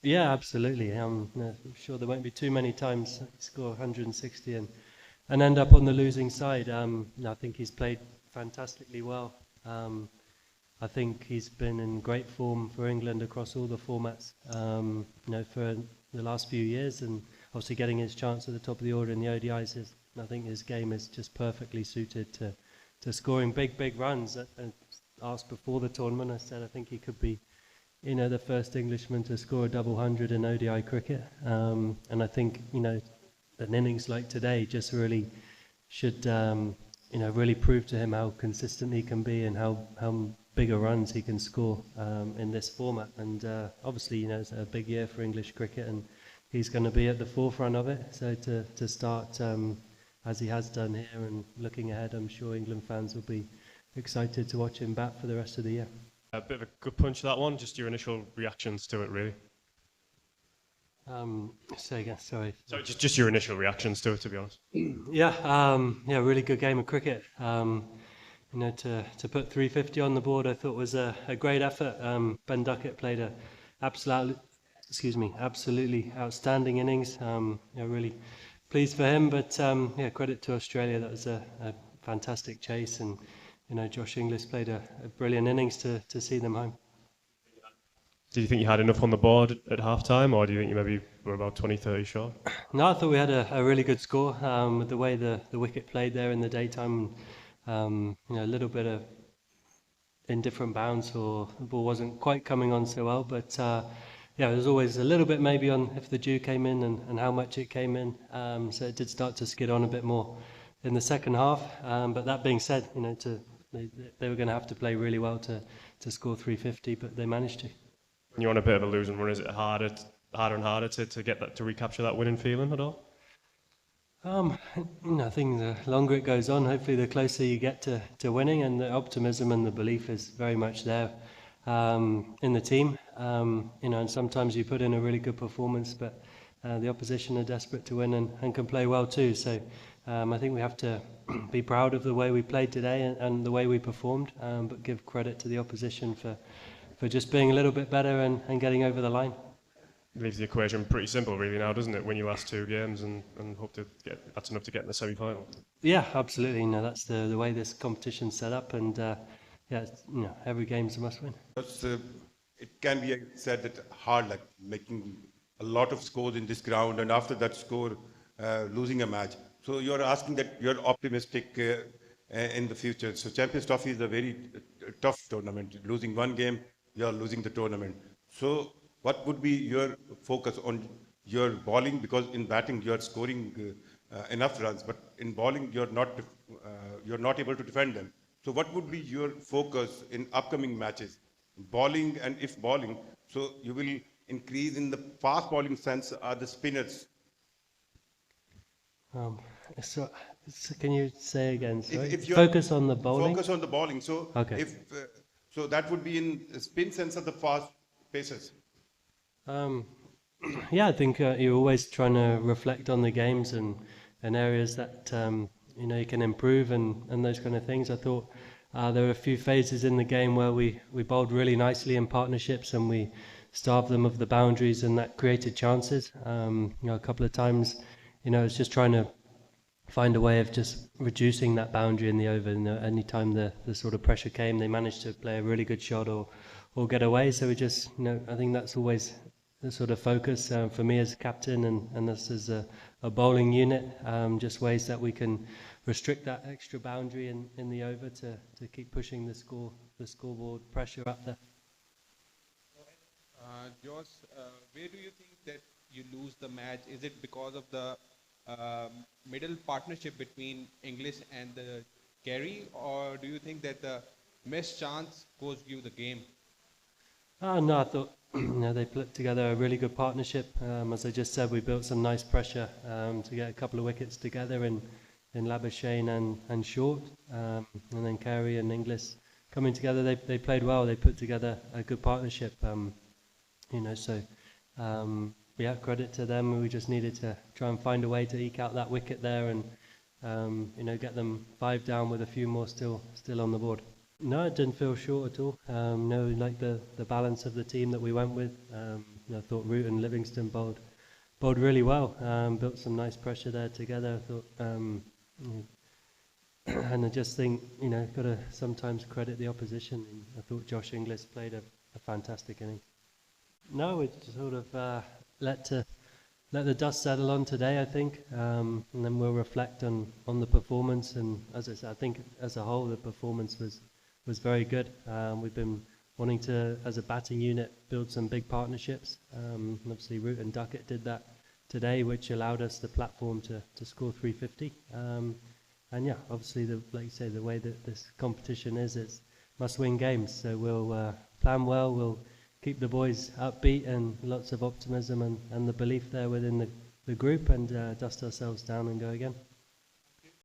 Yeah, absolutely. No, I'm sure there won't be too many times he score 160 and end up on the losing side. I think he's played fantastically well. Um, I think he's been in great form for England across all the formats, for the last few years, and obviously getting his chance at the top of the order in the ODIs. I think his game is just perfectly suited to scoring big runs. I asked before the tournament, I said I think he could be, the first Englishman to score a double hundred in ODI cricket, and I think, an innings like today just really should, really prove to him how consistent he can be and how bigger runs he can score in this format. And obviously, it's a big year for English cricket, and he's going to be at the forefront of it. So to start as he has done here and looking ahead, I'm sure England fans will be excited to watch him bat for the rest of the year. A bit of a good punch, that one. Just your initial reactions to it, really. Say again, sorry. So just your initial reactions to it, to be honest. Yeah, really good game of cricket. To put 350 on the board, I thought was a great effort. Ben Duckett played a absolutely outstanding innings. Really pleased for him, but credit to Australia. That was a fantastic chase, and Josh Inglis played a brilliant innings to see them home. Do you think you had enough on the board at half-time, or do you think you maybe were about 20, 30 short? No, I thought we had a really good score with the way the wicket played there in the daytime. A little bit of indifferent bounce, or the ball wasn't quite coming on so well, but there's always a little bit maybe on if the dew came in and how much it came in. So it did start to skid on a bit more in the second half. But that being said, they were going to have to play really well to score 350, but they managed to. When you're on a bit of a losing run, is it harder and harder to get that, to recapture that winning feeling at all? I think the longer it goes on, hopefully the closer you get to winning, and the optimism and the belief is very much there in the team. And sometimes you put in a really good performance, but the opposition are desperate to win and can play well too. So I think we have to be proud of the way we played today and the way we performed, but give credit to the opposition for just being a little bit better and getting over the line. It leaves the equation pretty simple, really, now, doesn't it? Win your last two games and hope to get that's enough to get in the semi-final. Yeah, absolutely. That's the way this competition's set up, and every game's a must-win. It can be said that hard, like making a lot of scores in this ground, and after that score, losing a match. So you're asking that you're optimistic in the future. So Champions Trophy is a very tough tournament. Losing one game, you're losing the tournament. So what would be your focus on your bowling? Because in batting you're scoring enough runs, but in bowling you're not able to defend them. So what would be your focus in upcoming matches? Bowling, and if bowling, so you will increase in the fast bowling sense, are the spinners. So can you say again? Sorry? If focus on the bowling. Focus on the bowling. So okay. So that would be in spin sense of the fast pacers. I think you're always trying to reflect on the games and areas that you can improve and those kind of things. I thought there were a few phases in the game where we bowled really nicely in partnerships and we starved them of the boundaries, and that created chances. A couple of times, it's just trying to find a way of just reducing that boundary in the over. Any time the sort of pressure came, they managed to play a really good shot or get away. So we just, I think that's always the sort of focus for me as captain and us as a bowling unit, just ways that we can restrict that extra boundary in the over to keep pushing the scoreboard pressure up there. Jos, where do you think that you lose the match? Is it because of the middle partnership between English and the Carey, or do you think that the missed chance cost you the game? No, I thought they put together a really good partnership. As I just said, we built some nice pressure to get a couple of wickets together in Labuschagne and Short, and then Carey and Inglis coming together. They played well. They put together a good partnership. Credit to them. We just needed to try and find a way to eke out that wicket there and get them 5 down with a few more still on the board. No, it didn't feel short at all. Like the balance of the team that we went with. I thought Root and Livingston bowled really well. Built some nice pressure there together. I thought, and I just think, got to sometimes credit the opposition. I thought Josh Inglis played a fantastic inning. No, it sort of let the dust settle on today, I think, and then we'll reflect on the performance. And as I said, I think as a whole the performance was very good. We've been wanting to, as a batting unit, build some big partnerships. And obviously Root and Duckett did that today, which allowed us the platform to score 350. And yeah, obviously, like you say, the way that this competition is, it's must-win games. So we'll plan well. We'll keep the boys upbeat and lots of optimism and the belief there within the group, and dust ourselves down and go again.